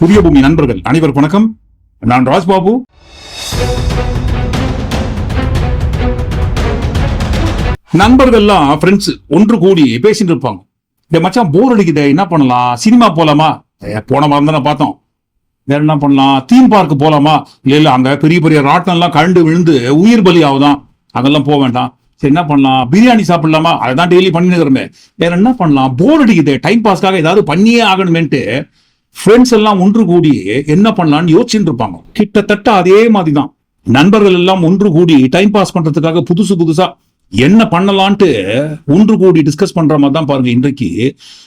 புதிய பூமி நண்பர்கள் அனைவருக்கும் வணக்கம். நான் ராஜ்பாபு. நண்பர்கள்லாம் ஃப்ரெண்ட்ஸ் ஒன்று கூடி பேசிட்டு இருப்பாங்க. இந்த மச்சான் போர் அடிக்குது, என்ன பண்ணலாம்? சினிமா போலாமா? போன வாரம் தானே பார்த்தோம். வேற என்ன பண்ணலாம்? தீம் பார்க்கு போலாமா? இல்ல அங்க பெரிய பெரிய ராட்டம் எல்லாம் கண்டு விழுந்து உயிர் பலி ஆகுதான், அங்கெல்லாம் போக வேண்டாம். சரி, என்ன பண்ணலாம்? பிரியாணி சாப்பிடலாமா? அதுதான் டெய்லி பண்ணிருக்கிறோமே. வேற என்ன பண்ணலாம்? போர் அடிக்குது, டைம் பாஸ்க்காக ஏதாவது பண்ணியே ஆகணுமேன்ட்டு ஃப்ரெண்ட்ஸ் எல்லாம் ஒன்று கூடி என்ன பண்ணலாம்னு யோசிச்சுட்டு இருப்பாங்க. கிட்டத்தட்ட அதே மாதிரிதான் நண்பர்கள் எல்லாம் ஒன்று கூடி டைம் பாஸ் பண்றதுக்காக புதுசா என்ன பண்ணலான்ட்டு ஒன்று கூடி டிஸ்கஸ் பண்ற மாதிரி தான் பாருங்க. இன்றைக்கு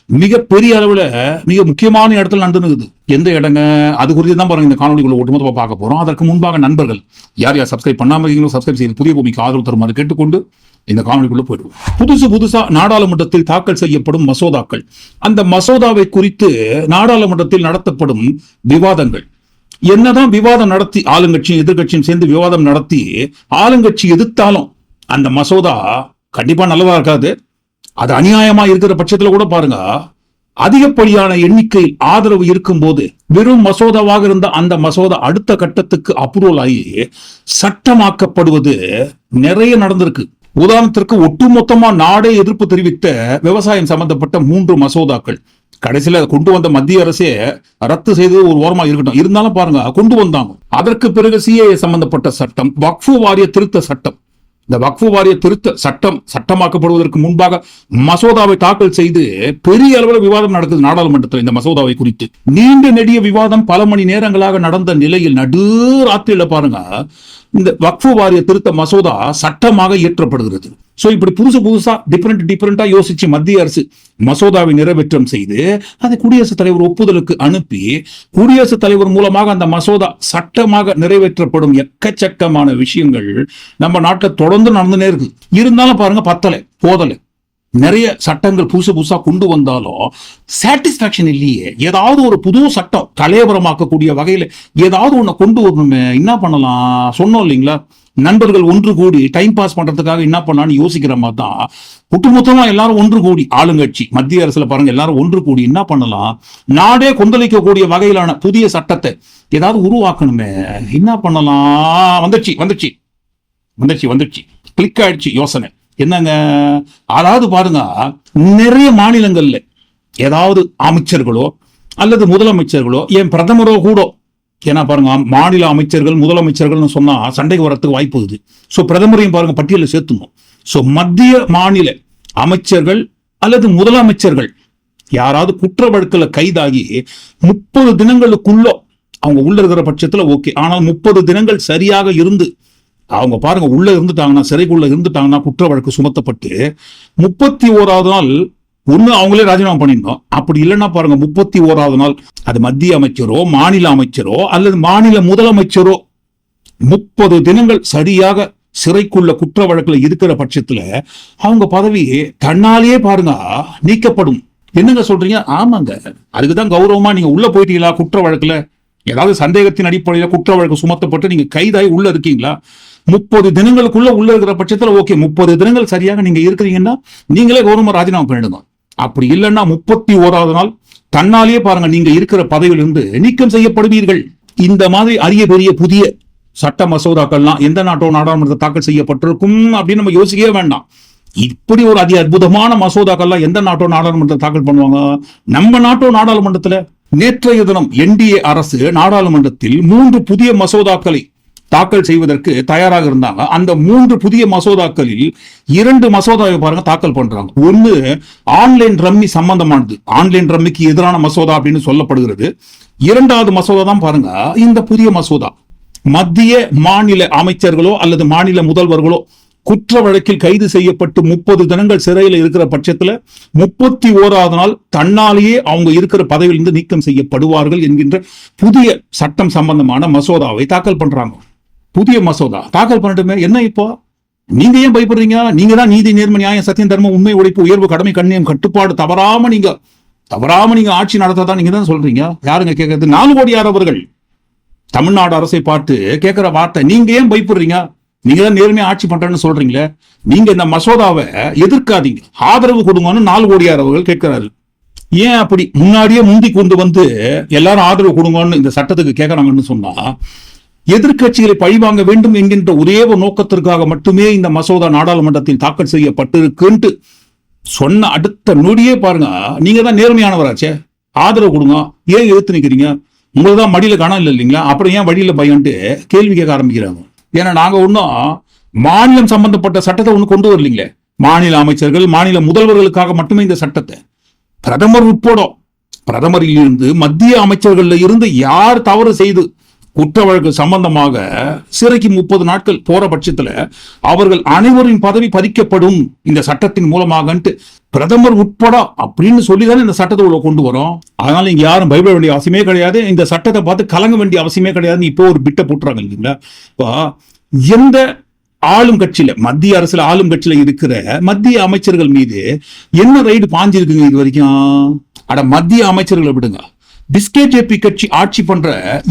மிக பெரிய அளவுல மிக முக்கியமான இடத்துல நடந்துருக்குது. எந்த இடங்க அது குறித்து தான் பாருங்க இந்த காணொலிக்குள்ள ஒட்டுமொத்தமா பார்க்க போறோம். அதற்கு முன்பாக நண்பர்கள் யார் சப்ஸ்கிரைப் பண்ணாம இருக்கீங்களோ சப்ஸ்கிரைப் செய்து புதிய பூமிக்கு ஆதரவு தருமாறு கேட்டுக்கொண்டு இந்த காணொலிக்குள்ள போயிடுவோம். புதுசா நாடாளுமன்றத்தில் தாக்கல் செய்யப்படும் மசோதாக்கள், அந்த மசோதாவை குறித்து நாடாளுமன்றத்தில் நடத்தப்படும் விவாதங்கள், என்னதான் விவாதம் நடத்தி ஆளுங்கட்சியும் எதிர்கட்சியும் சேர்ந்து விவாதம் நடத்தி ஆளுங்கட்சி எதிர்த்தாலும் அந்த மசோதா கண்டிப்பா நல்லதா இருக்காது. அது அநியாயமா இருக்கிற பட்சத்துல கூட பாருங்க, அதிகப்படியான எண்ணிக்கை ஆதரவு இருக்கும் போது வெறும் மசோதாவாக இருந்த அந்த மசோதா அடுத்த கட்டத்துக்கு அப்ரூவல் ஆகி சட்டமாக்கப்படுவது நிறைய நடந்திருக்கு. உதாரணத்திற்கு ஒட்டுமொத்தமா நாடே எதிர்ப்பு தெரிவித்த விவசாயம் சம்பந்தப்பட்ட 3 மசோதாக்கள் கடைசியில கொண்டு வந்த மத்திய அரசே ரத்து செய்து ஒரு ஓரமா இருக்கட்டும், இருந்தாலும் பாருங்க கொண்டு வந்தாங்க. அதற்கு பிறகு சிஏஏ சம்பந்தப்பட்ட சட்டம், வக்ஃபு வாரிய திருத்த சட்டம், இந்த வக்ஃபு வாரிய திருத்த சட்டம் சட்டமாக்கப்படுவதற்கு முன்பாக மசோதாவை தாக்கல் செய்து பெரிய அளவில் விவாதம் நடக்குது நாடாளுமன்றத்தில். இந்த மசோதாவை குறித்து நீண்ட நெடிய விவாதம் பல மணி நேரங்களாக நடந்த நிலையில் நடு ராத்திரியில பாருங்க இந்த வக்ஃபு வாரிய திருத்த மசோதா சட்டமாக இயற்றப்படுகிறது. சோ இப்படி புதுசா டிஃபரெண்டா யோசிச்சு மத்திய அரசு மசோதாவை நிறைவேற்றம் செய்து அதை குடியரசுத் தலைவர் ஒப்புதலுக்கு அனுப்பி குடியரசுத் தலைவர் மூலமாக அந்த மசோதா சட்டமாக நிறைவேற்றப்படும் எக்கச்சக்கமான விஷயங்கள் நம்ம நாட்டில் தொடர்ந்து நடந்துனே இருக்கு. இருந்தாலும் பாருங்க போதல நிறைய சட்டங்கள் புதுசா கொண்டு வந்தாலும் சாட்டிஸ்பாக்சன் இல்லையே. ஏதாவது ஒரு புது சட்டம் கலையபரமாக்கக்கூடிய வகையில ஏதாவது ஒண்ணு கொண்டு வரணுமே. என்ன பண்ணலாம்? சொன்னோம் இல்லைங்களா, நண்பர்கள் ஒன்று கூடி டைம் பாஸ் பண்றதுக்காக என்ன பண்ணலாம்னு யோசிக்கிற மாதிரி தான் ஒட்டுமொத்தமா எல்லாரும் ஒன்று கூடி ஆளுங்கட்சி மத்திய அரசுல பாருங்க எல்லாரும் ஒன்று கூடி என்ன பண்ணலாம், நாடே கொந்தளிக்கக்கூடிய வகையிலான புதிய சட்டத்தை ஏதாவது உருவாக்கணுமே. என்ன பண்ணலாம்? வந்துச்சு கிளிக் ஆயிடுச்சு யோசனை. என்னங்க, அதாவது பாருங்க நிறைய மாநிலங்கள்ல ஏதாவது அமைச்சர்களோ அல்லது முதலமைச்சர்களோ ஏன் பிரதமரோ கூட, ஏன்னா பாருங்க மாநில அமைச்சர்கள் முதலமைச்சர்கள்னு சொன்னா சண்டைக்கு வரத்துக்கு வாய்ப்பு இருக்குது. சோ பிரதமரையும் பாருங்க பட்டியலில் சேர்த்துணும். சோ மத்திய மாநில அமைச்சர்கள் அல்லது முதலமைச்சர்கள் யாராவது குற்ற வழக்குல கைதாகி 30 தினங்களுக்குள்ள அவங்க உள்ள இருக்கிற பட்சத்துல ஓகே. ஆனால் 30 தினங்கள் சரியாக இருந்து அவங்க பாருங்க உள்ள இருந்துட்டாங்கன்னா, சிறைக்குள்ள இருந்துட்டாங்கன்னா குற்ற வழக்கு சுமத்தப்பட்டு 31வது நாள் ஒண்ணு அவங்களே ராஜினாமா பண்ணிருந்தோம். அப்படி இல்லைன்னா பாருங்க 31வது நாள் அது மத்திய அமைச்சரோ மாநில அமைச்சரோ அல்லது மாநில முதலமைச்சரோ 30 தினங்கள் சரியாக சிறைக்குள்ள குற்ற வழக்குல இருக்கிற பட்சத்துல அவங்க பதவி தன்னாலேயே பாருங்க நீக்கப்படும். என்னங்க சொல்றீங்க? ஆமாங்க, அதுக்குதான் கௌரவமா நீங்க உள்ள போயிட்டீங்களா, குற்ற வழக்குல ஏதாவது சந்தேகத்தின் அடிப்படையில் குற்ற வழக்கு சுமத்தப்பட்டு நீங்க கைதாகி உள்ள இருக்கீங்களா, 30 தினங்களுக்குள்ள உள்ள இருக்கிற பட்சத்துல ஓகே. 30 தினங்கள் சரியாக நீங்க இருக்கிறீங்கன்னா நீங்களே கௌரவமா ராஜினாமா பண்ணிடுங்க. அப்படி இல்லைன்னா 31வது நாள் தன்னாலேயே பாருங்க நீங்க இருக்கிற பதவியிலிருந்து நீக்கம் செய்யப்படுவீர்கள். இந்த மாதிரி அரிய பெரிய புதிய சட்ட மசோதாக்கள்லாம் எந்த நாட்டோ நாடாளுமன்றத்தில் தாக்கல் செய்யப்பட்டிருக்கும் அப்படின்னு நம்ம யோசிக்கவே வேண்டாம். இப்படி ஒரு அற்புதமான மசோதாக்கள்லாம் எந்த நாட்டோ நாடாளுமன்றத்தில் தாக்கல் பண்ணுவாங்க? நம்ம நாட்டோ நாடாளுமன்றத்துல. நேற்றைய தினம் என்டிஏ அரசு நாடாளுமன்றத்தில் 3 புதிய மசோதாக்களை தாக்கல் செய்வதற்கு தயாராக இருந்தாங்க. அந்த 3 புதிய மசோதாக்களில் 2 மசோதாவை பாருங்க தாக்கல் பண்றாங்க. ஒன்னு ஆன்லைன் ரம்மி சம்பந்தமானது, ஆன்லைன் ரம்மிக்கு எதிரான மசோதா அப்படின்னு சொல்லப்படுகிறது. 2வது மசோதா தான் பாருங்க இந்த புதிய மசோதா. மத்திய மாநில அமைச்சர்களோ அல்லது மாநில முதல்வர்களோ குற்ற வழக்கில் கைது செய்யப்பட்டு 30 தினங்கள் சிறையில் இருக்கிற பட்சத்துல 31வது நாள் தன்னாலேயே அவங்க இருக்கிற பதவியிலிருந்து நீக்கம் செய்யப்படுவார்கள் என்கின்ற புதிய சட்டம் சம்பந்தமான மசோதாவை தாக்கல் பண்றாங்க. புதிய மசோதா தாக்கல் பண்ணட்டுமே. என்ன இப்போ நீங்க ஏன் பயப்படுறீங்க? நீங்க தான் நீதி நேர்மை நியாயம் சத்தியம் தர்மம் உண்மை உழைப்பு உயர்வு கடமை கண்ணியம் கட்டுப்பாடு தவறாம நீங்க ஆட்சி நடத்ததான் நீங்க தான் சொல்றீங்க. யாருங்க கேட்கறது? 4 கோடியார் அவர்கள் தமிழ்நாடு அரசை பார்த்து கேட்கிற வார்த்தை. நீங்க ஏன் பயப்படுறீங்க? நீங்க தான் நேர்மையா ஆட்சி பண்றேன்னு சொல்றீங்களே, நீங்க இந்த மசோதாவை எதிர்க்காதீங்க, ஆதரவு கொடுங்கன்னு 4 கோடியார் அவர்கள் கேட்கிறாரு. ஏன் அப்படி முன்னாடியே முந்தி கொண்டு வந்து எல்லாரும் ஆதரவு கொடுங்கன்னு இந்த சட்டத்துக்கு கேட்கறாங்கன்னு சொன்னா, எதிர்கட்சிகளை பழிவாங்க வேண்டும் என்கின்ற ஒரே ஒரு நோக்கத்திற்காக மட்டுமே இந்த மசோதா நாடாளுமன்றத்தில் தாக்கல் செய்யப்பட்டிருக்குன்ட்டு சொன்ன அடுத்த நொடியே பாருங்க, நீங்க தான் நேர்மையானவராச்சே, ஆதரவு கொடுங்க, ஏன் எதிர்த்து நிக்கிறீங்க, உங்களுக்கு தான் மடியில கணம் இல்லை இல்லைங்களா, அப்புறம் ஏன் வழியில பயன்ட்டு கேள்வி கேட்க ஆரம்பிக்கிறாங்க. ஏன்னா நாங்க ஒன்றும் மாநிலம் சம்பந்தப்பட்ட சட்டத்தை ஒண்ணு கொண்டு வரலீங்களே, மாநில அமைச்சர்கள் மாநில முதல்வர்களுக்காக மட்டுமே இந்த சட்டத்தை, பிரதமர் உட்பட பிரதமரில் இருந்து மத்திய அமைச்சர்கள்ல இருந்து யார் தவறு செய்து குற்ற வழக்கு சம்பந்தமாக சிறைக்கு 30 நாட்கள் போற பட்சத்துல அவர்கள் அனைவரின் பதவி பறிக்கப்படும் இந்த சட்டத்தின் மூலமாகன்ட்டு பிரதமர் உட்பட அப்படின்னு சொல்லிதானே இந்த சட்டத்தை உள்ள கொண்டு வரோம். அதனால இங்க யாரும் பயப்பட வேண்டிய அவசியமே கிடையாது, இந்த சட்டத்தை பார்த்து கலங்க வேண்டிய அவசியமே கிடையாதுன்னு இப்போ ஒரு பிட்டை போட்டுறாங்க இல்லைங்களா. இப்போ எந்த ஆளும் கட்சியில, மத்திய அரசுல ஆளும் கட்சியில இருக்கிற மத்திய அமைச்சர்கள் மீது என்ன ரைடு பாஞ்சிருக்குங்க இது வரைக்கும்? அட மத்திய அமைச்சர்களை விடுங்க, பிஸ்கேஜேபி கட்சி ஆட்சி பண்ற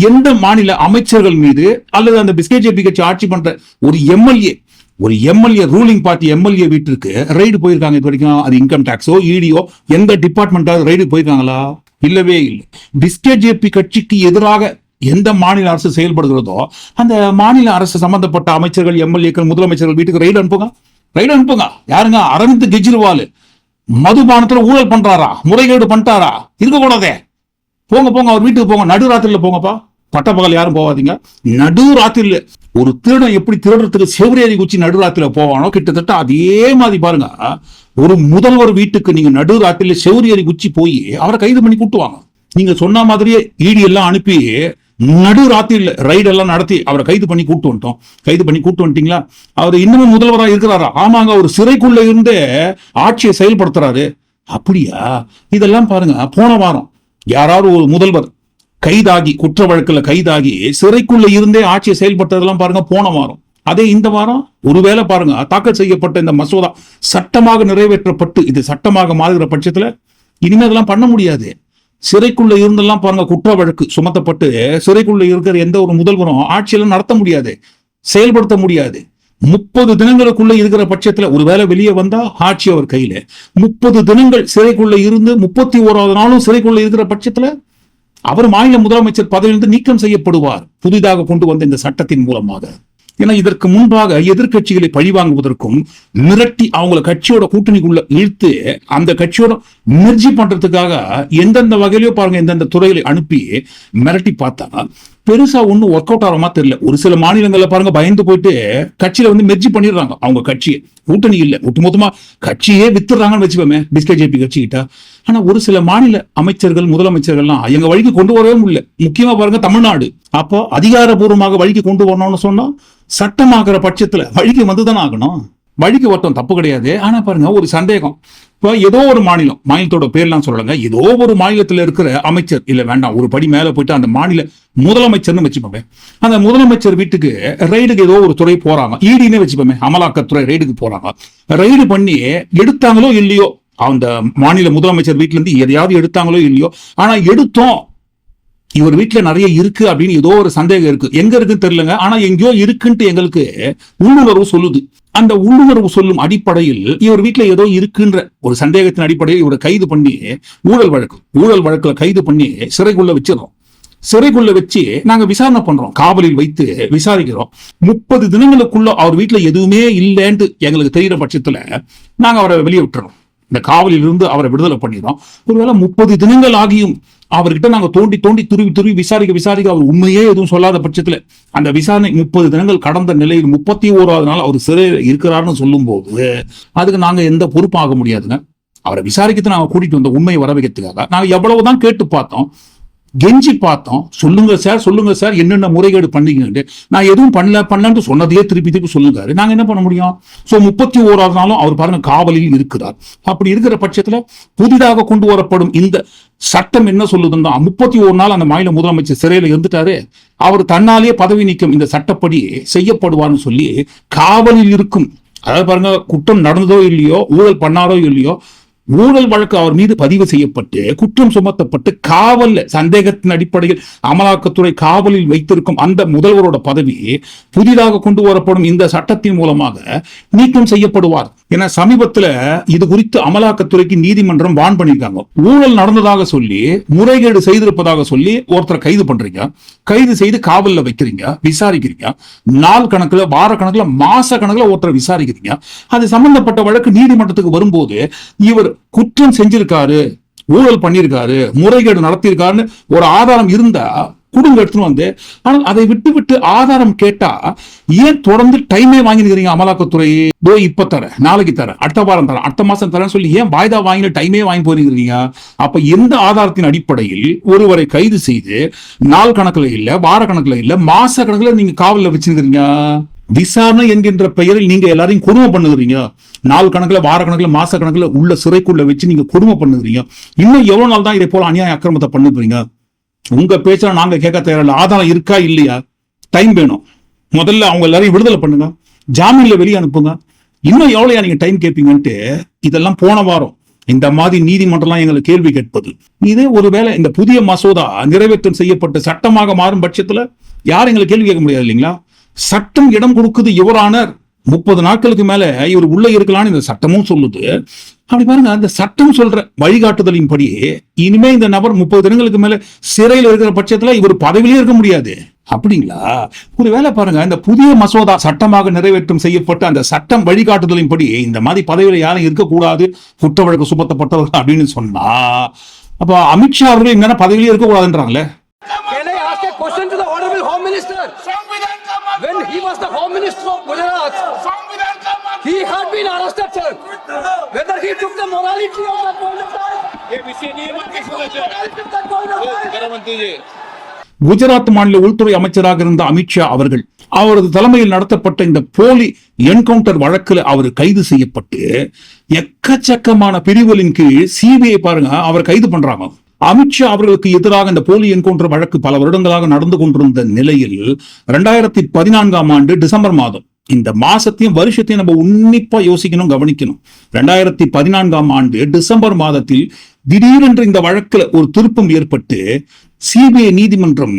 எந்த மாநில அமைச்சர்கள் மீது அல்லது அந்த பிஸ்கேஜேபி கட்சி ஆட்சி பண்ற ஒரு எம்எல்ஏ ரூலிங் பார்ட்டி எம்எல்ஏ வீட்டிற்கு ரைடு போயிருக்காங்க இது வரைக்கும்? அது இன்கம் டாக்ஸோ இடியோ எந்த டிபார்ட்மெண்டாவது ரைடு போயிருக்காங்களா? இல்லவே இல்லை. பிஸ்கேஜேபி கட்சிக்கு எதிராக எந்த மாநில அரசு செயல்படுகிறதோ அந்த மாநில அரசு சம்பந்தப்பட்ட அமைச்சர்கள் எம்எல்ஏக்கள் முதலமைச்சர்கள் வீட்டுக்கு ரைடு அனுப்புங்க. யாருங்க? அரவிந்த் கெஜ்ரிவால் மதுபானத்துல ஊழல் பண்றாரா, முறைகேடு பண்ணிட்டாரா? இருக்கக்கூடாதே, போங்க அவர் வீட்டுக்கு போங்க, நடுராத்திரில போங்கப்பா, பட்டப்பகல் யாரும் போவாதீங்க. நடுராத்திரில ஒரு திருடன் எப்படி திருடுறதுக்கு செவரேறி குச்சி நடுராத்திரில போவானோ கிட்டத்தட்ட அதே மாதிரி பாருங்க, ஒரு முதல்வர் வீட்டுக்கு நீங்க நடுராத்திரில செவரேறி குச்சி போய் அவரை கைது பண்ணி கூட்டுவாங்க. நீங்க சொன்ன மாதிரியே இடி எல்லாம் அனுப்பி நடுராத்திரில ரைடு எல்லாம் நடத்தி அவரை கைது பண்ணி கூட்டு வந்துட்டீங்களா? அவர் இன்னமும் முதல்வராக இருக்கிறாரா? ஆமாங்க, ஒரு சிறைக்குள்ள இருந்தே ஆட்சியை செயல்படுத்துறாரு. அப்படியா? இதெல்லாம் பாருங்க, போன வாரம் யாராவது ஒரு முதல்வர் கைதாகி குற்ற வழக்குல கைதாகி சிறைக்குள்ள இருந்தே ஆட்சியை செயல்பட்டதெல்லாம் பாருங்க போன வாரம். அதே இந்த வாரம் ஒருவேளை பாருங்க, தாக்கல் செய்யப்பட்ட இந்த மசோதா சட்டமாக நிறைவேற்றப்பட்டு இது சட்டமாக மாறுகிற பட்சத்துல இனிமே அதெல்லாம் பண்ண முடியாது. சிறைக்குள்ள இருந்தெல்லாம் பாருங்க குற்ற வழக்கு சுமத்தப்பட்டு சிறைக்குள்ள இருக்கிற எந்த ஒரு முதல்வரும் ஆட்சியெல்லாம் நடத்த முடியாது, செயல்படுத்த முடியாது. 30 தினங்களுக்குள்ள இருக்கிற பட்சத்துல ஒருவேளை வெளியே வந்தா ஆட்சி அவர் கையில. 30 தினங்கள் சிறைக்குள்ள இருந்து 31வது நாளும் சிறைக்குள்ள இருக்கிற பட்சத்துல அவர் மாநில முதலமைச்சர் பதவியிலிருந்து நீக்கம் செய்யப்படுவார், புதிதாக கொண்டு வந்த இந்த சட்டத்தின் மூலமாக. ஏன்னா இதற்கு முன்பாக எதிர்கட்சிகளை பழிவாங்குவதற்கும் மிரட்டி அவங்கள கட்சியோட கூட்டணிக்குள்ள இழுத்து அந்த கட்சியோட மெர்ஜி பண்றதுக்காக எந்தெந்த வகையிலயோ பாருங்க எந்தெந்த துறைகளை அனுப்பி மிரட்டி பார்த்தா பெருசா ஒன்னும் ஒர்க் அவுட் ஆகிற மாதிரி தெரியல. ஒரு சில மாநிலங்கள்ல பாருங்க பயந்து போயிட்டு கட்சியில வந்து மெர்ஜி பண்ணிடுறாங்க, அவங்க கட்சியை கூட்டணி இல்ல ஒட்டுமொத்தமா கட்சியே வித்துறாங்கன்னு வச்சுப்போமே பிஸ்கேஜேபி கட்சிக்கிட்ட. ஆனா ஒரு சில மாநில அமைச்சர்கள் முதலமைச்சர்கள்லாம் எங்க வழிக்கு கொண்டு வரவே முடியல. முக்கியமா பாருங்க தமிழ்நாடு, அப்போ அதிகாரபூர்வமாக வழிக்கு கொண்டு வரணும்னு சொன்னா சட்டமாகிற பட்சத்துல வழிக்கு வந்துதானே ஆகணும். வழிக்கு வரட்டும், தப்பு கிடையாது. ஆனா பாருங்க ஒரு சந்தேகம், இப்போ ஏதோ ஒரு மாநிலத்தோட பேர்லாம் சொல்லலங்க, ஏதோ ஒரு மாநிலத்துல இருக்கிற அமைச்சர் இல்ல வேண்டாம் ஒரு படி மேல போயிட்டு அந்த மாநில முதலமைச்சர்னு வச்சுப்போமே, அந்த முதலமைச்சர் வீட்டுக்கு ரைடுக்கு ஏதோ ஒரு துறை போறாங்க, ஈடினே வச்சுப்போமே, அமலாக்கத்துறை ரைடுக்கு போறாங்க. ரைடு பண்ணி எடுத்தாங்களோ இல்லையோ, அந்த மாநில முதலமைச்சர் வீட்டுல இருந்து எதையாவது எடுத்தாங்களோ இல்லையோ, ஆனா எடுத்தோம் இவர் வீட்டுல நிறைய இருக்கு அப்படின்னு ஏதோ ஒரு சந்தேகம் இருக்கு, எங்க இருக்குன்னு தெரியலங்க, ஆனா எங்கேயோ இருக்குன்ட்டு எங்களுக்கு உள்ளுணர்வு சொல்லுது. அந்த உள்ளுணர்வு சொல்லும் அடிப்படையில் இவர் வீட்டுல ஏதோ இருக்குன்ற ஒரு சந்தேகத்தின் அடிப்படையில் இவரை கைது பண்ணி ஊழல் வழக்குல கைது பண்ணி சிறைக்குள்ள வச்சிடறோம். சிறைக்குள்ள வச்சு நாங்க விசாரணை பண்றோம், காவலில் வைத்து விசாரிக்கிறோம். 30 தினங்களுக்குள்ள அவர் வீட்டுல எதுவுமே இல்லைன்ட்டு எங்களுக்கு தெரிகிற பட்சத்துல நாங்க அவரை வெளியே விட்டுறோம், இந்த காவலில் இருந்து அவரை விடுதலை பண்ணிடுறோம். ஒருவேளை 30 தினங்கள் ஆகியும் அவர்கிட்ட நாங்க தோண்டி துருவி விசாரிக்க அவர் உண்மையே எதுவும் சொல்லாத பட்சத்துல அந்த விசாரணை 30 தினங்கள் கடந்த நிலையில் 31வது நாள் அவர் சிறையில் இருக்கிறாருன்னு சொல்லும் போது அதுக்கு நாங்க எந்த பொறுப்பும் ஆக முடியாதுங்க. அவரை விசாரிக்கிறது நாங்க கூட்டிட்டு வந்த உண்மையை வர வைக்கிறதுக்காக நாங்க எவ்வளவுதான் கேட்டு பார்த்தோம், கெஞ்சி பார்த்தோம், சொல்லுங்க சார் என்னென்ன முறைகேடு பண்ணீங்க, நான் எதுவும் பண்ணலன்னு சொன்னதையே திருப்பி சொல்லுங்க, நாங்க என்ன பண்ண முடியும்? சோ 31வது நாளும் அவர் பாருங்க காவலில் இருக்கிறார். அப்படி இருக்கிற பட்சத்துல புதிதாக கொண்டு வரப்படும் இந்த சட்டம் என்ன சொல்லுதுன்னா 31 நாள் அந்த மாநில முதலமைச்சர் சிறையில இருந்துட்டாரு, அவர் தன்னாலேயே பதவி நீக்கம் இந்த சட்டப்படி செய்யப்படுவார்னு சொல்லி காவலில் இருக்கும். அதாவது பாருங்க குற்றம் நடந்ததோ இல்லையோ, ஊழல் பண்ணாரோ இல்லையோ, ஊழல் வழக்கு அவர் மீது பதிவு செய்யப்பட்டு குற்றம் சுமத்தப்பட்டு காவல் சந்தேகத்தின் அடிப்படையில் அமலாக்கத்துறை காவலில் வைத்திருக்கும் அந்த முதல்வரோட பதவி புதிதாக கொண்டு வரப்படும் இந்த சட்டத்தின் மூலமாக நீக்கம் செய்யப்படுவார் என சமீபத்தில் இது குறித்து அமலாக்கத்துறைக்கு நீதிமன்றம் வான் பண்ணியிருக்காங்க. ஊழல் நடந்ததாக சொல்லி முறைகேடு செய்திருப்பதாக சொல்லி ஒருத்தரை கைது பண்றீங்க, கைது செய்து காவல்ல வைக்கிறீங்க, விசாரிக்கிறீங்க, நாள் கணக்குல வார கணக்குல மாச கணக்குல ஒருத்தரை விசாரிக்கிறீங்க. அது சம்பந்தப்பட்ட வழக்கு நீதிமன்றத்துக்கு வரும்போது இவர் குற்றம் செஞ்சிருக்காரு, ஊழல் பண்ணியிருக்காரு, முறைகேடு நடத்தியிருக்காருன்னு ஒரு ஆதாரம் இருந்தா குடுங்க எடுத்துன்னு வந்து, ஆனால் அதை விட்டு விட்டு ஆதாரம் கேட்டா ஏன் தொடர்ந்து டைமே வாங்கிருக்கிறீங்க அமலாக்கத்துறை? இப்ப தர, நாளைக்கு தர, அடுத்த வாரம் தர, அடுத்த மாசம் தரேன்னு சொல்லி ஏன் வாய்தா வாங்கி டைமே வாங்கி போயிருக்கிறீங்க? அப்ப எந்த ஆதாரத்தின் அடிப்படையில் ஒருவரை கைது செய்து நாள் கணக்குல இல்ல, வார கணக்குல இல்ல, மாச கணக்குல நீங்க காவல்ல வச்சிருக்கிறீங்க? விசாரணை என்கின்ற பெயரில் நீங்க எல்லாரையும் கொடுமை பண்ணுகிறீங்க. நாள் கணக்குல, வார கணக்குல, மாச கணக்குல உள்ள சிறைக்குள்ள வச்சு நீங்க கொடுமை பண்ணுகிறீங்க. இன்னும் எவ்வளவு நாள் தான் இதை போல அநியாய அக்கிரமத்தை பண்ணுறீங்க? உங்க பேச்ச நாங்க கேட்க தேவையில்ல. ஆதாரம் இருக்கா இல்லையா? டைம் வேணும். முதல்ல அவங்க எல்லாரையும் விடுதலை பண்ணுங்க, ஜாமீன்ல வெளியே அனுப்புங்க. இன்னும் எவ்வளவு நீங்க டைம் கேட்பீங்கன்ட்டு இதெல்லாம் போன வாரம் இந்த மாதிரி நீதிமன்றம்லாம் எங்களை கேள்வி கேட்பது. இதே ஒருவேளை இந்த புதிய மசோதா நிறைவேற்றம் செய்யப்பட்ட சட்டமாக மாறும் பட்சத்துல யாரும் எங்களை கேள்வி கேட்க முடியாது இல்லைங்களா? சட்டம் இடம் கொடுக்குது யுவரானர், 30 நாட்களுக்கு மேல இவர் உள்ள இருக்கலாம்னு இந்த சட்டமும் சொல்லுது. அப்படி பாருங்க, அந்த சட்டம் சொல்ற வழிகாட்டுதலின் படி இனிமே இந்த நபர் 30 தினங்களுக்கு மேல சிறையில் இருக்கிற பட்சத்துல இவர் பதவியிலே இருக்க முடியாது. அப்படிங்களா? ஒரு வேலை பாருங்க, இந்த புதிய மசோதா சட்டமாக நிறைவேற்றம் செய்யப்பட்ட அந்த சட்டம் வழிகாட்டுதலின் படி இந்த மாதிரி பதவியில யாரும் இருக்கக்கூடாது, குற்ற வழக்கு சுமத்தப்பட்டவர்கள் அப்படின்னு சொன்னா அப்ப அமித்ஷா அவர்கள் என்னன்னா பதவியிலே இருக்கக்கூடாதுன்றாங்களே. When he was the Home Minister of Gujarat, he had been arrested, sir. Whether he took the morality of that point of time, Gujarat மாநில உள்துறை அமைச்சராக இருந்த அமித்ஷா அவர்கள் அவரது தலைமையில் நடத்தப்பட்ட இந்த போலி என்கவுண்டர் வழக்கில் அவர் கைது செய்யப்பட்டு எக்கச்சக்கமான பிரிவுகளின் கீழ் சிபிஐ பாருங்க அவர் கைது பண்றாங்க. அமித்ஷா அவர்களுக்கு எதிராக இந்த போலி என்கவுண்டர் வழக்கு பல வருடங்களாக நடந்து கொண்டிருந்த நிலையில் 2014ஆம் ஆண்டு டிசம்பர் மாதம், இந்த மாசத்தையும் வருஷத்தையும் நம்ம உன்னிப்பா யோசிக்கணும், கவனிக்கணும். 2014ஆம் ஆண்டு டிசம்பர் மாதத்தில் திடீரென்று இந்த வழக்கில் ஒரு திருப்பம் ஏற்பட்டு சிபிஐ நீதிமன்றம்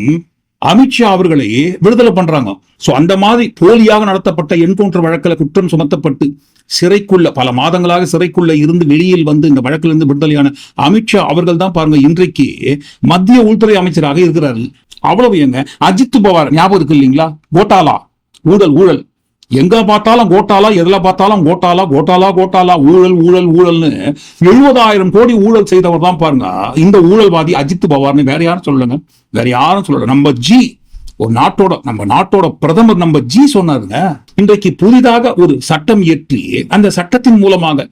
அமித்ஷா அவர்களை விடுதலை பண்றாங்க. சோ அந்த மாதிரி போலியாக நடத்தப்பட்ட என்கவுண்டர் வழக்கில் குற்றம் சுமத்தப்பட்டு சிறைக்குள்ள பல மாதங்களாக சிறைக்குள்ள இருந்து வெளியில் வந்து இந்த வழக்கிலிருந்து விடுதலையான அமித்ஷா அவர்கள் தான் பாருங்க இன்றைக்கு மத்திய உள்துறை அமைச்சராக இருக்கிறாரு. அவ்வளவு எங்க அஜித் பவார் ஞாபகம் இருக்கு இல்லைங்களா? கோட்டாலா, ஊழல் ஊழல், எங்க பார்த்தாலும் கோட்டாலா, எதுல பார்த்தாலும் கோட்டாலா கோட்டாலா கோட்டாலா, ஊழல் ஊழல் ஊழல்னு 70,000 கோடி ஊழல் செய்தவர் தான் பாருங்க இந்த ஊழல்வாதி அஜித் பவார்னு. வேற யாரும் சொல்லுங்க, வேற யாரும் சொல்லல. நம்ம ஜி, ஒரு நம்ம நாட்டோட பிரதமர் நம்ம ஜி சொன்னாருங்க. இன்றைக்கு புதிதாக ஒரு சட்டம் இயற்றி அந்த சட்டத்தின் மூலமாக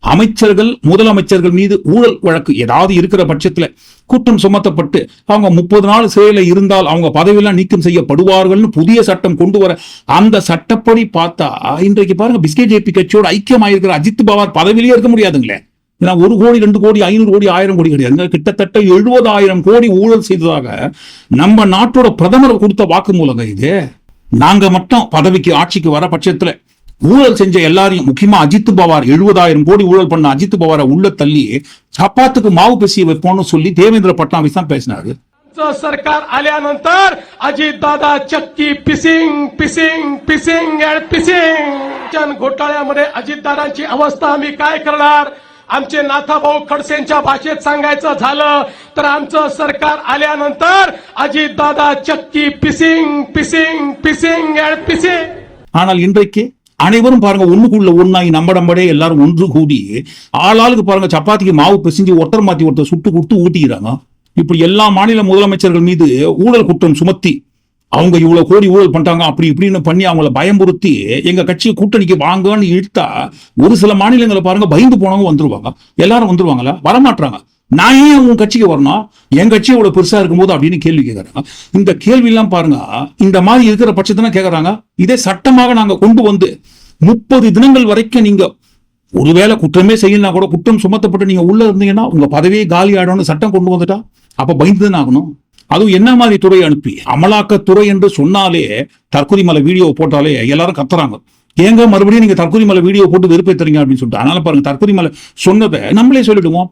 அமைச்சர்கள், முதலமைச்சர்கள் மீது ஊழல் வழக்கு ஏதாவது இருக்கிற பட்சத்துல குற்றம் சுமத்தப்பட்டு அவங்க 30 நாள் சிறையில இருந்தால் அவங்க பதவியெல்லாம் நீக்கம் செய்யப்படுவார்கள்னு புதிய சட்டம் கொண்டு வர, அந்த சட்டப்படி பார்த்தா இன்றைக்கு பாருங்க பிஜேபி கட்சியோட ஐக்கியமாயிருக்கிற அஜித் பவார் பதவியிலேயே இருக்க முடியாதுங்களே. ஏன்னா 1 கோடி 2 கோடி 500 கோடி 1000 கோடி கிடையாது, கிட்டத்தட்ட 70,000 கோடி ஊழல் செய்ததாக நம்ம நாட்டோட பிரதமர் கொடுத்த வாக்குமூலங்க இது. நாங்க மட்டும் பதவிக்கு ஆட்சிக்கு வர பட்சத்துல ஊழல் செஞ்ச எல்லாரையும், முக்கியமா அஜித் பவார் 70,000 கோடி ஊழல் பண்ண அஜித் பவாரை உள்ள தள்ளி சப்பாத்துக்கு மாவு பேசி வைப்போம்னு சொல்லி தேவேந்திர பட்னாவிஸ் தான் பேசினாரு. सरकार आल्यानंतर अजित दादा चक्की fishing fishing fishing and pissing घोटाळ्यामध्ये अजित दादांची अवस्था आम्ही काय करणार? आमचे नाथाभाऊ खडसेंच्या भाषेत सांगायचं झालं तर आमचं सरकार आल्यानंतर अजित दादा चक्की पिसिंग पिसिंग पिसिंग अँड पिसिंग. ஆனால் இன்றைக்கு அனைவரும் பாருங்க ஒண்ணுக்குள்ள ஒன்னாய் நம்மடம்படே எல்லாரும் ஒன்று கூடி ஆளாளுக்கு பாருங்க சப்பாத்திக்கு மாவு பிசைஞ்சு ஒருத்தர் மாத்தி ஒருத்தர் சுட்டு கொடுத்து ஊட்டிக்கிறாங்க. இப்படி எல்லா மாநில முதலமைச்சர்கள் மீது ஊழல் குற்றம் சுமத்தி அவங்க இவ்வளவு கோடி ஊழல் பண்ணிட்டாங்க அப்படி இப்படின்னு பண்ணி அவங்கள பயம்புறுத்தி எங்க கட்சியை கூட்டணிக்கு வாங்கன்னு இழுத்தா ஒரு சில மாநிலங்களை பாருங்க பயந்து போனவங்க வந்துருவாங்க. எல்லாரும் வந்துருவாங்களா? வரமாட்டாங்க. நான் ஏன் உங்க கட்சிக்கு வரணும், என் கட்சி இவ்வளவு பெருசா இருக்கும்போது அப்படின்னு கேள்வி கேட்கறாங்க. இந்த கேள்வி எல்லாம் பாருங்க இந்த மாதிரி இருக்கிற பட்சத்துல கேட்கறாங்க. இதே சட்டமாக நாங்க கொண்டு வந்து 30 தினங்கள் வரைக்கும் நீங்க ஒருவேளை குற்றமே செய்யலாம் கூட குற்றம் சுமத்தப்பட்டு நீங்க உள்ள இருந்தீங்கன்னா உங்க பதவியே காலி ஆயிடும்னு சட்டம் கொண்டு வந்துட்டா அப்ப பயந்துதான் ஆகணும். அதுவும் என்ன மாதிரி துறை அனுப்பி, அமலாக்கத்துறை என்று சொன்னாலே தற்கொலை மலை வீடியோ போட்டாலே எல்லாரும் கத்துறாங்க. ஏங்க மறுபடியும் நீங்க தற்கொலை மலை வீடியோ போட்டு வெறுப்பேத்துறீங்க அப்படின்னு சொல்லிட்டு. அதனால பாருங்க, தற்கொலை மலை சொன்னதை நம்மளே சொல்லிடுவோம்.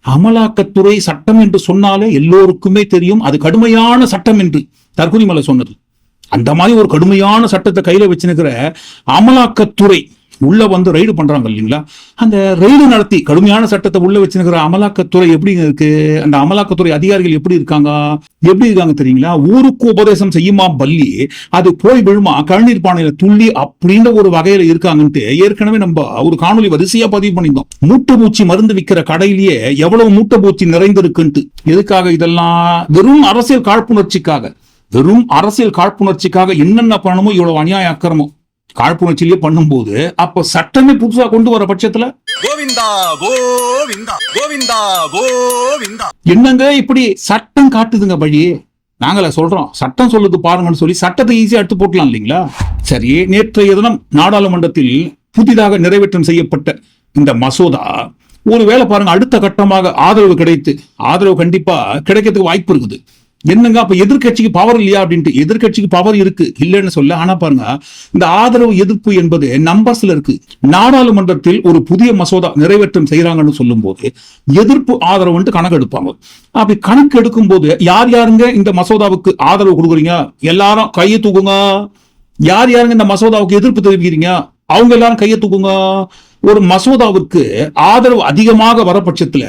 அமலாக்கத்துறை சட்டம் என்று சொன்னாலே எல்லோருக்குமே தெரியும் அது கடுமையான சட்டம் என்று தற்கொலை மலை சொன்னது. அந்த மாதிரி ஒரு கடுமையான சட்டத்தை கையில வச்சுக்கிற அமலாக்கத்துறை உள்ள வந்து ரைடு பண்றாங்க இல்லைங்களா? அந்த ரைடு நடத்தி கடுமையான சட்டத்தை உள்ள வச்சுக்கிற அமலாக்கத்துறை எப்படி இருக்கு? அந்த அமலாக்கத்துறை அதிகாரிகள் எப்படி இருக்காங்க தெரியுங்களா? ஊருக்கு உபதேசம் செய்யுமா பள்ளி, அது போய் விழுமா கண்ணீர் பானையில துள்ளி அப்படின்ற ஒரு வகையில இருக்காங்கன்ட்டு ஏற்கனவே நம்ம ஒரு காணொலி வரிசையா பதிவு பண்ணியிருந்தோம். மூட்டை பூச்சி மருந்து விற்கிற கடையிலேயே எவ்வளவு மூட்டை பூச்சி நிறைந்திருக்குன்ட்டு. எதுக்காக இதெல்லாம்? வெறும் அரசியல் காழ்ப்புணர்ச்சிக்காக என்னென்ன பண்ணணுமோ இவ்வளவு அநியாய அக்கிரமோ காழ்ப்புணர்ச்சியிலேயே பண்ணும்போது, அப்ப சட்டமே புதுசா கொண்டு வர பட்சத்துல கோவிந்தா கோவிந்தா கோவிந்தா கோவிந்தா என்னங்க இப்படி சட்டம் காட்டுதுங்க வழி. நாங்கள சொல்றோம் சட்டம் சொல்லுது பாருங்கன்னு சொல்லி சட்டத்தை ஈஸியா எடுத்து போட்டலாம் இல்லைங்களா? சரி, நேற்றைய தினம் நாடாளுமன்றத்தில் புதிதாக நிறைவேற்றம் செய்யப்பட்ட இந்த மசோதா ஒருவேளை பாருங்க அடுத்த கட்டமாக ஆதரவு கண்டிப்பா கிடைக்கிறதுக்கு வாய்ப்பு இருக்குது. என்னங்க அப்ப எதிர்கட்சிக்கு பவர் இல்லையா அப்படின்ட்டு. எதிர்கட்சிக்கு பவர் இருக்கு, இல்லைன்னு சொல்ல. ஆனா பாருங்க, இந்த ஆதரவு எதிர்ப்பு என்பது நம்பர்ஸ்ல இருக்கு. நாடாளுமன்றத்தில் ஒரு புதிய மசோதா நிறைவேற்றம் செய்யறாங்கன்னு சொல்லும் போது எதிர்ப்பு ஆதரவு கணக்கு எடுப்பாங்க. அப்படி கணக்கு எடுக்கும் போது யாருங்க இந்த மசோதாவுக்கு ஆதரவு கொடுக்குறீங்க? எல்லாரும் கையை தூக்குங்க. யாருங்க இந்த மசோதாவுக்கு எதிர்ப்பு தெரிவிக்கிறீங்க? அவங்க எல்லாரும் கையை தூக்குங்க. ஒரு மசோதாவுக்கு ஆதரவு அதிகமாக வர பட்சத்துல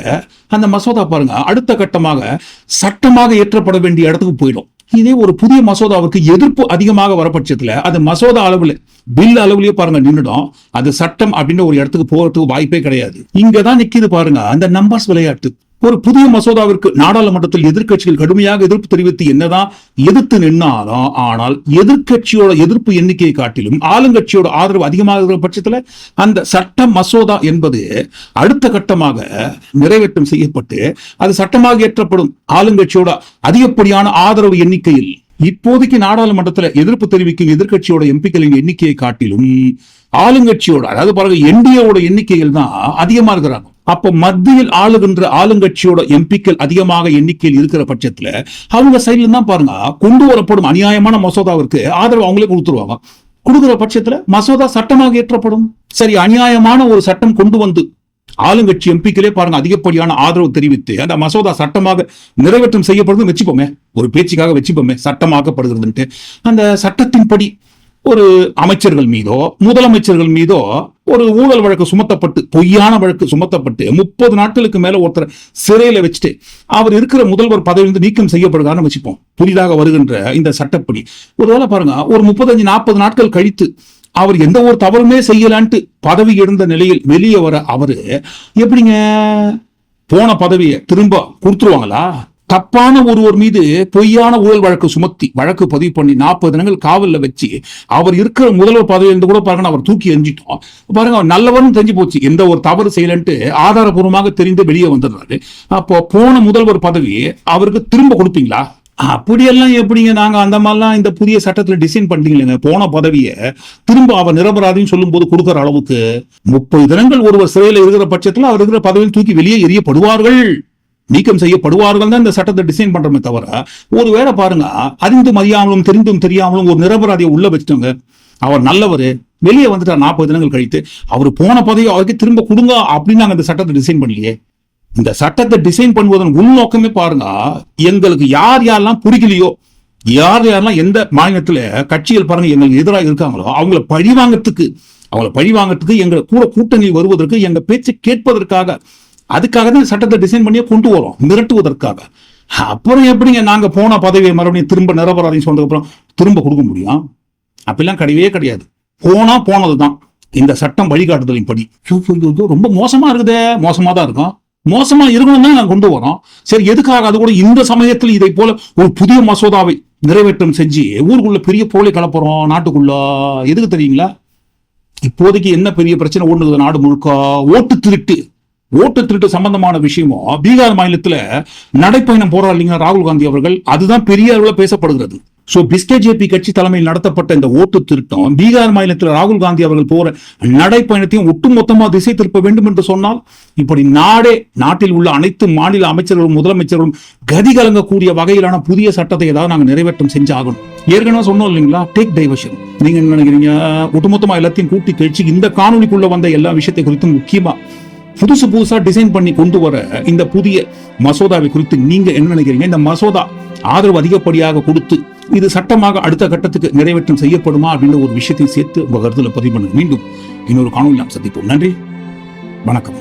அந்த மசோதா பாருங்க அடுத்த கட்டமாக சட்டமாக ஏற்றப்பட வேண்டிய இடத்துக்கு போயிடும். இதே ஒரு புதிய மசோதாவுக்கு எதிர்ப்பு அதிகமாக வர பட்சத்துல அது மசோதா அளவுல பில் அளவுலயே பாருங்க நின்றுடும். அது சட்டம் அப்படின்னு ஒரு இடத்துக்கு போறதுக்கு வாய்ப்பே கிடையாது. இங்கதான் நிக்குது பாருங்க அந்த நம்பர்ஸ் விளையாட்டு. ஒரு புதிய மசோதாவிற்கு நாடாளுமன்றத்தில் எதிர்க்கட்சிகள் கடுமையாக எதிர்ப்பு தெரிவித்து என்னதான் எதிர்த்து நின்னாலும், ஆனால் எதிர்க்கட்சியோட எதிர்ப்பு எண்ணிக்கையை காட்டிலும் ஆளுங்கட்சியோட ஆதரவு அதிகமாக இருக்கிற பட்சத்துல அந்த சட்ட மசோதா என்பது அடுத்த கட்டமாக நிறைவேற்றம் செய்யப்பட்டு அது சட்டமாக ஏற்றப்படும். ஆளுங்கட்சியோட அதிகப்படியான ஆதரவு எண்ணிக்கையில் இப்போதைக்கு நாடாளுமன்றத்தில் எதிர்ப்பு தெரிவிக்கும் எதிர்க்கட்சியோட எம்பிக்களின் எண்ணிக்கையை காட்டிலும் ஆளுங்கட்சியோட, அதாவது பாருங்க என்டிஏவோட எண்ணிக்கையில் தான் அதிகமா இருக்கிறாங்க. அப்ப மத்தியில் ஆளுகின்ற ஆளுங்கட்சியோட எம்பிக்கள் அதிகமாக எண்ணிக்கையில் இருக்கிற பட்சத்துல அவங்க சைட்ல தான் பாருங்க கொண்டு வரப்படும் அநியாயமான மசோதாவிற்கு ஆதரவு அவங்களே கொடுத்துருவாங்க. கொடுக்கிற பட்சத்துல மசோதா சட்டமாக ஏற்றப்படும். சரி, அநியாயமான ஒரு சட்டம் கொண்டு வந்து ஆளுங்கட்சி எம்பிக்களே பாருங்க அதிகப்படியான ஆதரவு தெரிவித்து அந்த மசோதா சட்டமாக நிறைவேற்றம் செய்யப்படுது வச்சுப்போமே, ஒரு பேச்சுக்காக வச்சுப்போமே, சட்டமாக்கப்படுகிறதுன்ட்டு. அந்த சட்டத்தின்படி ஒரு அமைச்சர்கள் மீதோ முதலமைச்சர்கள் மீதோ ஒரு ஊழல் வழக்கு சுமத்தப்பட்டு பொய்யான வழக்கு சுமத்தப்பட்டு 30 நாட்களுக்கு மேல ஒருத்தர் சிறையில வச்சுட்டு அவர் இருக்கிற முதல்வர் பதவியிலிருந்து நீக்கம் செய்யப்படுகிறான்னு வச்சுப்போம். புதிதாக வருகின்ற இந்த சட்டப்படி ஒருவேளை பாருங்க ஒரு 35-40 நாட்கள் கழித்து அவர் எந்த ஒரு தவறுமே செய்யலான்ட்டு பதவி எழுந்த நிலையில் வெளியே வர அவரு எப்படிங்க போன பதவியை திரும்ப கொடுத்துருவாங்களா? தப்பான ஒருவர் மீது பொய்யான ஊழல் வழக்கு சுமத்தி வழக்கு பதிவு பண்ணி 40 தினங்கள் காவல்ல வச்சு அவர் இருக்கிற முதல்வர் பதவியிலிருந்து கூட பாருங்க அவர் தூக்கி எறிஞ்சிட்டோம். பாருங்க அவர் நல்லவர்னு தெரிஞ்சு போச்சு, எந்த ஒரு தவறு செய்யலன்ட்டு ஆதாரபூர்வமாக தெரிந்து வெளியே வந்துடுறாரு. அப்போ போன முதல்வர் பதவி அவருக்கு திரும்ப கொடுப்பீங்களா? அப்படியெல்லாம் எப்படிங்க நாங்க அந்த மாதிரிலாம் இந்த புதிய சட்டத்துல டிசைன் பண்ணிட்டீங்களேங்க. போன பதவியை திரும்ப அவர் நிரபராதின்னு சொல்லும் போது கொடுக்கிற அளவுக்கு 30 தினங்கள் ஒருவர் சிறையில் இருக்கிற பட்சத்துல அவர் இருக்கிற பதவியில் தூக்கி வெளியே எறியப்படுவார்கள், நீக்கம் செய்யப்படுவார்கள் தான் இந்த சட்டத்தை டிசைன் பண்றமே தவிர ஒருவேளை பாருங்க அறிந்தும் அறியாமலும் தெரிந்தும் தெரியாமலும் ஒரு நிரபராதியை உள்ள வச்சுட்டாங்க, அவர் நல்லவர் வெளியே வந்துட்டார் 40 தினங்கள் கழித்து அவர் போன பதவி அவருக்கு திரும்ப கொடுங்க அப்படின்னு நாங்க இந்த சட்டத்தை டிசைன் பண்ணலையே. இந்த சட்டத்தை டிசைன் பண்ணுவதன் உள்நோக்கமே பாருங்க எங்களுக்கு யார் யாரெல்லாம் பிடிக்கலையோ, யார் யாரெல்லாம் எந்த மாநிலத்துல கட்சிகள் பாருங்க எங்களுக்கு எதிராக இருக்காங்களோ அவங்கள பழிவாங்கறதுக்கு எங்களை கூட கூட்டணி வருவதற்கு எங்க பேச்சு கேட்பதற்காக அதுக்காக தான் சட்டத்தை டிசைன் பண்ணியே கொண்டு வரோம், மிரட்டுவதற்காக. அப்புறம் எப்படிங்க நாங்க போன பதவியை மறுபடியும் திரும்ப நிரபராதின்னு சொன்னதுக்கு அப்புறம் திரும்ப கொடுக்க முடியும்? அப்படிலாம் கிடையவே கிடையாது. போனதுதான் இந்த சட்டம் வழிகாட்டுதலின் படி. ரொம்ப மோசமா இருக்குதே. மோசமா தான் இருக்கும், மோசமா இருக்கணும் தான் நாங்க கொண்டு வரோம். சரி, எதுக்காக அது கூட இந்த சமயத்தில் இதை போல ஒரு புதிய மசோதாவை நிறைவேற்றம் செஞ்சு ஊருக்குள்ள பெரிய போலை கலப்புறோம் நாட்டுக்குள்ள? எதுக்கு தெரியுங்களா? இப்போதைக்கு என்ன பெரிய பிரச்சனை ஓடுது நாடு முழுக்க? ஓட்டு திருட்டு சம்பந்தமான விஷயமும் பீகார் மாநிலத்துல நடைப்பயணம் போறாரு இல்லைங்க ராகுல் காந்தி அவர்கள், அதுதான் பெரிய அளவுல பேசப்படுகிறது. சோ பிஸ்கேஜேபி கட்சி தலைமையில் நடத்தப்பட்ட இந்த ஓட்டு திருட்டம் பீகார் மாநிலத்தில் ராகுல் காந்தி அவர்கள் போற நடைப்பயணத்தையும் ஒட்டுமொத்தமா திசை திருப்ப வேண்டும் என்று சொன்னால் இப்படி நாட்டில் உள்ள அனைத்து மாநில அமைச்சர்களும் முதலமைச்சர்களும் கதி கலங்கக்கூடிய வகையிலான புதிய சட்டத்தை ஏதாவது நாங்க நிறைவேற்றம் செஞ்சாகணும். ஏற்கனவே சொன்னோம் இல்லைங்களா, டேக் டைவர்ஷன். நீங்க என்ன நினைக்கிறீங்க? ஒட்டுமொத்தமா எல்லாத்தையும் கூட்டி கழிச்சு இந்த காணொலிக்குள்ள வந்த எல்லா விஷயத்தை குறித்தும் முக்கியமா புதுசா டிசைன் பண்ணி கொண்டு வர இந்த புதிய மசோதாவை குறித்து நீங்க என்ன நினைக்கிறீங்க? இந்த மசோதா ஆதரவு அதிகப்படியாக கொடுத்து இது சட்டமாக அடுத்த கட்டத்துக்கு நிறைவேற்றம் செய்யப்படுமா அப்படின்ற ஒரு விஷயத்தை சேர்த்து உங்க கருத்துல பதிவு பண்ணுங்க. மீண்டும் இன்னொரு காணொலி நாம் சந்திப்போம். நன்றி, வணக்கம்.